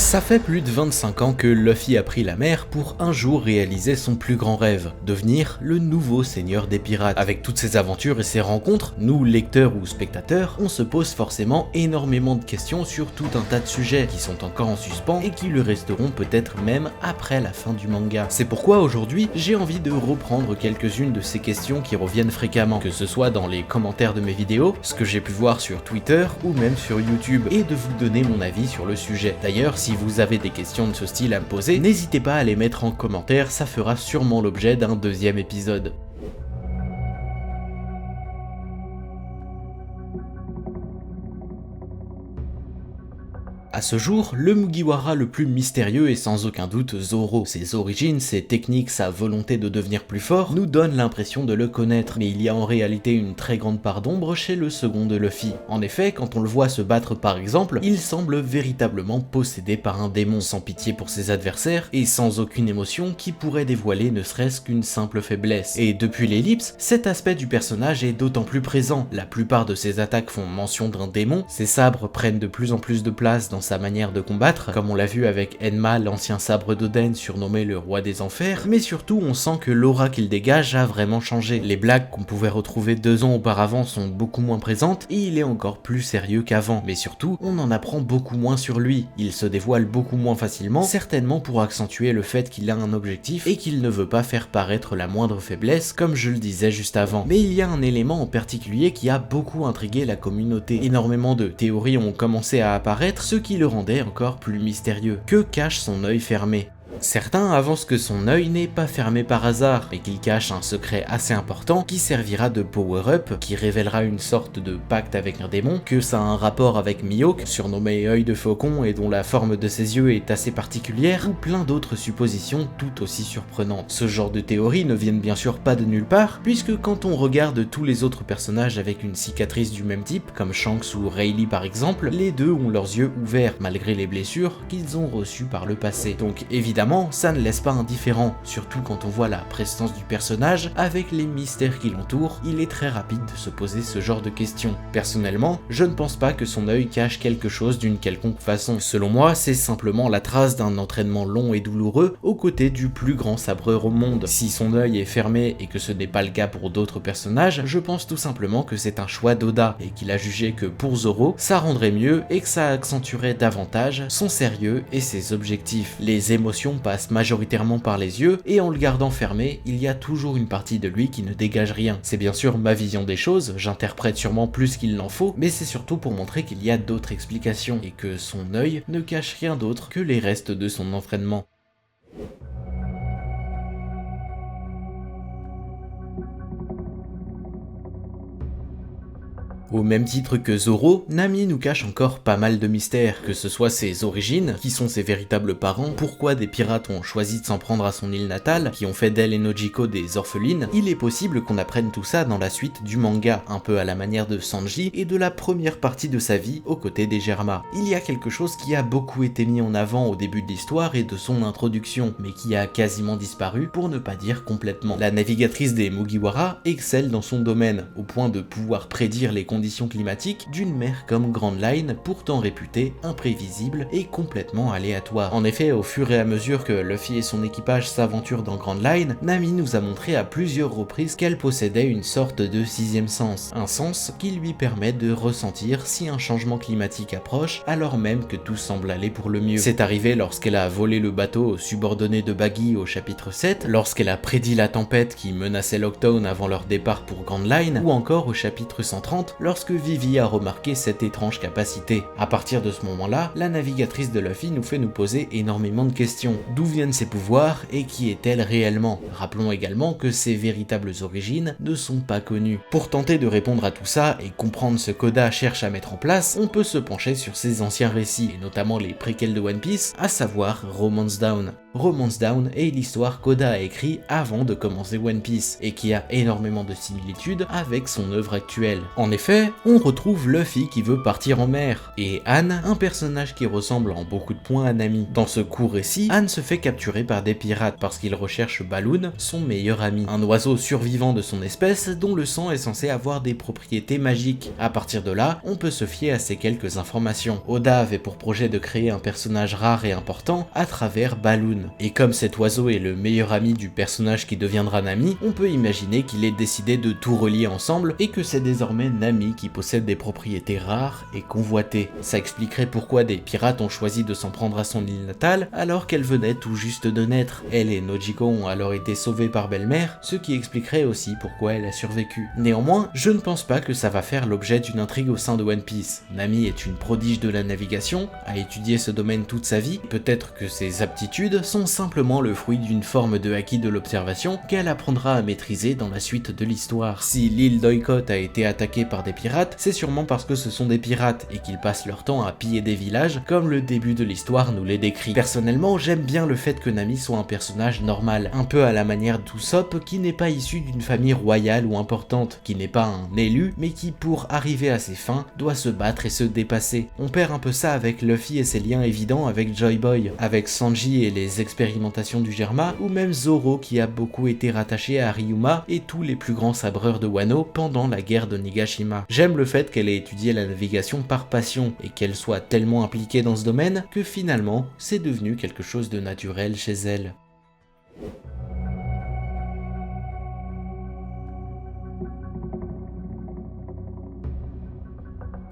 Ça fait plus de 25 ans que Luffy a pris la mer pour un jour réaliser son plus grand rêve, devenir le nouveau seigneur des pirates. Avec toutes ces aventures et ces rencontres, nous, lecteurs ou spectateurs, on se pose forcément énormément de questions sur tout un tas de sujets qui sont encore en suspens et qui le resteront peut-être même après la fin du manga. C'est pourquoi aujourd'hui, j'ai envie de reprendre quelques-unes de ces questions qui reviennent fréquemment, que ce soit dans les commentaires de mes vidéos, ce que j'ai pu voir sur Twitter ou même sur YouTube, et de vous donner mon avis sur le sujet. D'ailleurs, si vous avez des questions de ce style à me poser, n'hésitez pas à les mettre en commentaire, ça fera sûrement l'objet d'un deuxième épisode. À ce jour, le Mugiwara le plus mystérieux est sans aucun doute Zoro. Ses origines, ses techniques, sa volonté de devenir plus fort nous donnent l'impression de le connaître, mais il y a en réalité une très grande part d'ombre chez le second de Luffy. En effet, quand on le voit se battre par exemple, il semble véritablement possédé par un démon, sans pitié pour ses adversaires et sans aucune émotion qui pourrait dévoiler ne serait-ce qu'une simple faiblesse. Et depuis l'ellipse, cet aspect du personnage est d'autant plus présent. La plupart de ses attaques font mention d'un démon, ses sabres prennent de plus en plus de place dans sa manière de combattre, comme on l'a vu avec Enma, l'ancien sabre d'Oden surnommé le roi des enfers, mais surtout on sent que l'aura qu'il dégage a vraiment changé. Les blagues qu'on pouvait retrouver 2 ans auparavant sont beaucoup moins présentes et il est encore plus sérieux qu'avant, mais surtout on en apprend beaucoup moins sur lui, il se dévoile beaucoup moins facilement, certainement pour accentuer le fait qu'il a un objectif et qu'il ne veut pas faire paraître la moindre faiblesse comme je le disais juste avant. Mais il y a un élément en particulier qui a beaucoup intrigué la communauté, énormément de théories ont commencé à apparaître, ce qui le rendait encore plus mystérieux. Que cache son œil fermé ? Certains avancent que son œil n'est pas fermé par hasard, mais qu'il cache un secret assez important qui servira de power-up, qui révélera une sorte de pacte avec un démon, que ça a un rapport avec Mihawk, surnommé œil de faucon et dont la forme de ses yeux est assez particulière, ou plein d'autres suppositions tout aussi surprenantes. Ce genre de théories ne viennent bien sûr pas de nulle part, puisque quand on regarde tous les autres personnages avec une cicatrice du même type, comme Shanks ou Rayleigh par exemple, les deux ont leurs yeux ouverts, malgré les blessures qu'ils ont reçues par le passé. Donc évidemment, ça ne laisse pas indifférent, surtout quand on voit la prestance du personnage avec les mystères qui l'entourent, il est très rapide de se poser ce genre de questions. Personnellement, je ne pense pas que son œil cache quelque chose d'une quelconque façon. Selon moi, c'est simplement la trace d'un entraînement long et douloureux aux côtés du plus grand sabreur au monde. Si son œil est fermé et que ce n'est pas le cas pour d'autres personnages, je pense tout simplement que c'est un choix d'Oda et qu'il a jugé que pour Zoro, ça rendrait mieux et que ça accentuerait davantage son sérieux et ses objectifs. Les émotions passe majoritairement par les yeux, et en le gardant fermé, il y a toujours une partie de lui qui ne dégage rien. C'est bien sûr ma vision des choses, j'interprète sûrement plus qu'il n'en faut, mais c'est surtout pour montrer qu'il y a d'autres explications, et que son œil ne cache rien d'autre que les restes de son entraînement. Au même titre que Zoro, Nami nous cache encore pas mal de mystères, que ce soit ses origines, qui sont ses véritables parents, pourquoi des pirates ont choisi de s'en prendre à son île natale, qui ont fait d'elle et Nojiko des orphelines, il est possible qu'on apprenne tout ça dans la suite du manga, un peu à la manière de Sanji et de la première partie de sa vie aux côtés des Germa. Il y a quelque chose qui a beaucoup été mis en avant au début de l'histoire et de son introduction, mais qui a quasiment disparu, pour ne pas dire complètement. La navigatrice des Mugiwara excelle dans son domaine, au point de pouvoir prédire les conditions climatiques d'une mer comme Grand Line, pourtant réputée imprévisible et complètement aléatoire. En effet, au fur et à mesure que Luffy et son équipage s'aventurent dans Grand Line, Nami nous a montré à plusieurs reprises qu'elle possédait une sorte de 6e sens, un sens qui lui permet de ressentir si un changement climatique approche, alors même que tout semble aller pour le mieux. C'est arrivé lorsqu'elle a volé le bateau subordonné de Baggy au chapitre 7, lorsqu'elle a prédit la tempête qui menaçait Locktown avant leur départ pour Grand Line, ou encore au chapitre 130, lorsque Vivi a remarqué cette étrange capacité. À partir de ce moment-là, la navigatrice de Luffy nous fait nous poser énormément de questions. D'où viennent ses pouvoirs et qui est-elle réellement? Rappelons également que ses véritables origines ne sont pas connues. Pour tenter de répondre à tout ça et comprendre ce qu'Oda cherche à mettre en place, on peut se pencher sur ses anciens récits, et notamment les préquels de One Piece, à savoir Romance Down. Romance Down est l'histoire qu'Oda a écrit avant de commencer One Piece, et qui a énormément de similitudes avec son œuvre actuelle. En effet, fait, on retrouve Luffy qui veut partir en mer, et Anne, un personnage qui ressemble en beaucoup de points à Nami. Dans ce court récit, Anne se fait capturer par des pirates parce qu'il recherche Balloon, son meilleur ami, un oiseau survivant de son espèce dont le sang est censé avoir des propriétés magiques. À partir de là, on peut se fier à ces quelques informations. Oda avait pour projet de créer un personnage rare et important à travers Balloon, et comme cet oiseau est le meilleur ami du personnage qui deviendra Nami, on peut imaginer qu'il ait décidé de tout relier ensemble et que c'est désormais Nami qui possède des propriétés rares et convoitées. Ça expliquerait pourquoi des pirates ont choisi de s'en prendre à son île natale alors qu'elle venait tout juste de naître. Elle et Nojiko ont alors été sauvées par Belle-Mère, ce qui expliquerait aussi pourquoi elle a survécu. Néanmoins, je ne pense pas que ça va faire l'objet d'une intrigue au sein de One Piece. Nami est une prodige de la navigation, a étudié ce domaine toute sa vie, peut-être que ses aptitudes sont simplement le fruit d'une forme de acquis de l'observation qu'elle apprendra à maîtriser dans la suite de l'histoire. Si l'île d'Oikot a été attaquée par des pirates, c'est sûrement parce que ce sont des pirates et qu'ils passent leur temps à piller des villages comme le début de l'histoire nous les décrit. Personnellement, j'aime bien le fait que Nami soit un personnage normal, un peu à la manière d'Usopp qui n'est pas issu d'une famille royale ou importante, qui n'est pas un élu, mais qui pour arriver à ses fins doit se battre et se dépasser. On perd un peu ça avec Luffy et ses liens évidents avec Joy Boy, avec Sanji et les expérimentations du Germa, ou même Zoro qui a beaucoup été rattaché à Ryuma et tous les plus grands sabreurs de Wano pendant la guerre de Nigashima. J'aime le fait qu'elle ait étudié la navigation par passion et qu'elle soit tellement impliquée dans ce domaine que finalement c'est devenu quelque chose de naturel chez elle.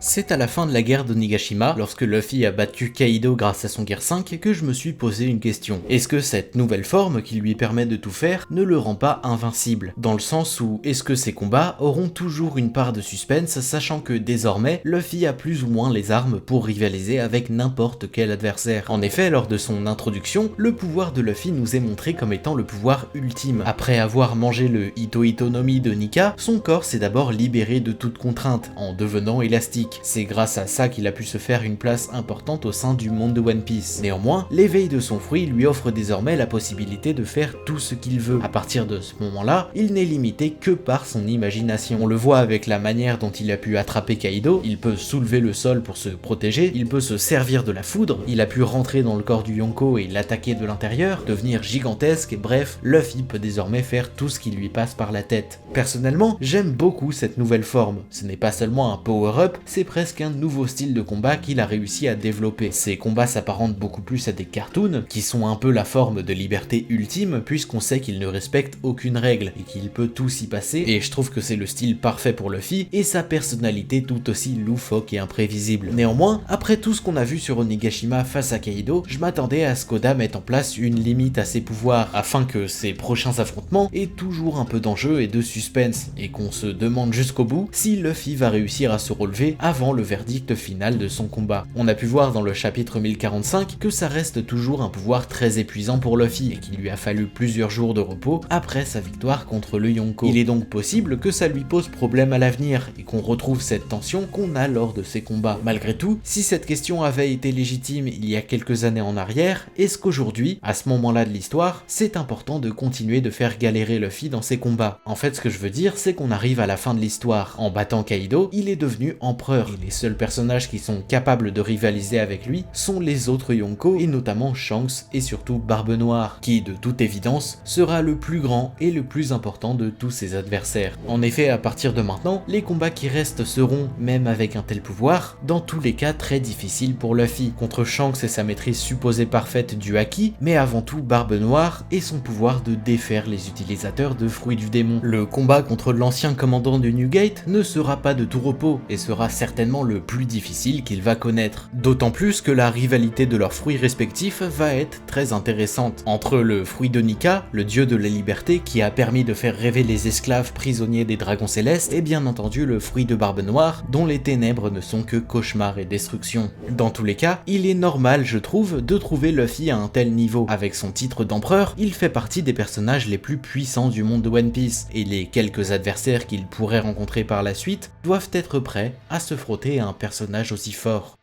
C'est à la fin de la guerre de Nigashima, lorsque Luffy a battu Kaido grâce à son Gear 5, que je me suis posé une question. Est-ce que cette nouvelle forme qui lui permet de tout faire ne le rend pas invincible? Dans le sens où, est-ce que ses combats auront toujours une part de suspense, sachant que désormais, Luffy a plus ou moins les armes pour rivaliser avec n'importe quel adversaire. En effet, lors de son introduction, le pouvoir de Luffy nous est montré comme étant le pouvoir ultime. Après avoir mangé le Ito Ito no Mi de Nika, son corps s'est d'abord libéré de toute contrainte, en devenant élastique. C'est grâce à ça qu'il a pu se faire une place importante au sein du monde de One Piece. Néanmoins, l'éveil de son fruit lui offre désormais la possibilité de faire tout ce qu'il veut. À partir de ce moment-là, il n'est limité que par son imagination. On le voit avec la manière dont il a pu attraper Kaido, il peut soulever le sol pour se protéger, il peut se servir de la foudre, il a pu rentrer dans le corps du Yonko et l'attaquer de l'intérieur, devenir gigantesque, et bref, Luffy peut désormais faire tout ce qui lui passe par la tête. Personnellement, j'aime beaucoup cette nouvelle forme. Ce n'est pas seulement un power-up, c'est presque un nouveau style de combat qu'il a réussi à développer. Ces combats s'apparentent beaucoup plus à des cartoons, qui sont un peu la forme de liberté ultime, puisqu'on sait qu'il ne respecte aucune règle, et qu'il peut tout s'y passer, et je trouve que c'est le style parfait pour Luffy, et sa personnalité tout aussi loufoque et imprévisible. Néanmoins, après tout ce qu'on a vu sur Onigashima face à Kaido, je m'attendais à ce qu'Oda mette en place une limite à ses pouvoirs, afin que ses prochains affrontements aient toujours un peu d'enjeu et de suspense, et qu'on se demande jusqu'au bout si Luffy va réussir à se relever avant le verdict final de son combat. On a pu voir dans le chapitre 1045 que ça reste toujours un pouvoir très épuisant pour Luffy et qu'il lui a fallu plusieurs jours de repos après sa victoire contre le Yonko. Il est donc possible que ça lui pose problème à l'avenir et qu'on retrouve cette tension qu'on a lors de ses combats. Malgré tout, si cette question avait été légitime il y a quelques années en arrière, est-ce qu'aujourd'hui, à ce moment-là de l'histoire, c'est important de continuer de faire galérer Luffy dans ses combats? En fait, ce que je veux dire, c'est qu'on arrive à la fin de l'histoire. En battant Kaido, il est devenu empereur et les seuls personnages qui sont capables de rivaliser avec lui sont les autres Yonko et notamment Shanks et surtout Barbe Noire, qui de toute évidence sera le plus grand et le plus important de tous ses adversaires. En effet, à partir de maintenant, les combats qui restent seront, même avec un tel pouvoir, dans tous les cas très difficiles pour Luffy. Contre Shanks et sa maîtrise supposée parfaite du Haki, mais avant tout Barbe Noire et son pouvoir de défaire les utilisateurs de fruits du démon. Le combat contre l'ancien commandant de New Gate ne sera pas de tout repos et sera certainement le plus difficile qu'il va connaître. D'autant plus que la rivalité de leurs fruits respectifs va être très intéressante. Entre le fruit de Nika, le dieu de la liberté qui a permis de faire rêver les esclaves prisonniers des dragons célestes, et bien entendu le fruit de Barbe Noire, dont les ténèbres ne sont que cauchemar et destruction. Dans tous les cas, il est normal, je trouve, de trouver Luffy à un tel niveau. Avec son titre d'empereur, il fait partie des personnages les plus puissants du monde de One Piece, et les quelques adversaires qu'il pourrait rencontrer par la suite doivent être prêts à se frotter à un personnage aussi fort.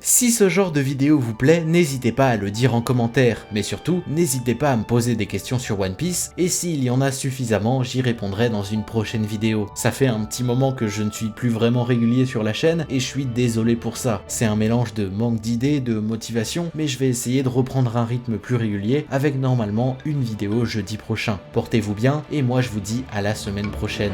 Si ce genre de vidéo vous plaît, n'hésitez pas à le dire en commentaire, mais surtout, n'hésitez pas à me poser des questions sur One Piece, et s'il y en a suffisamment, j'y répondrai dans une prochaine vidéo. Ça fait un petit moment que je ne suis plus vraiment régulier sur la chaîne, et je suis désolé pour ça. C'est un mélange de manque d'idées, de motivation, mais je vais essayer de reprendre un rythme plus régulier, avec normalement une vidéo jeudi prochain. Portez-vous bien, et moi je vous dis à la semaine prochaine.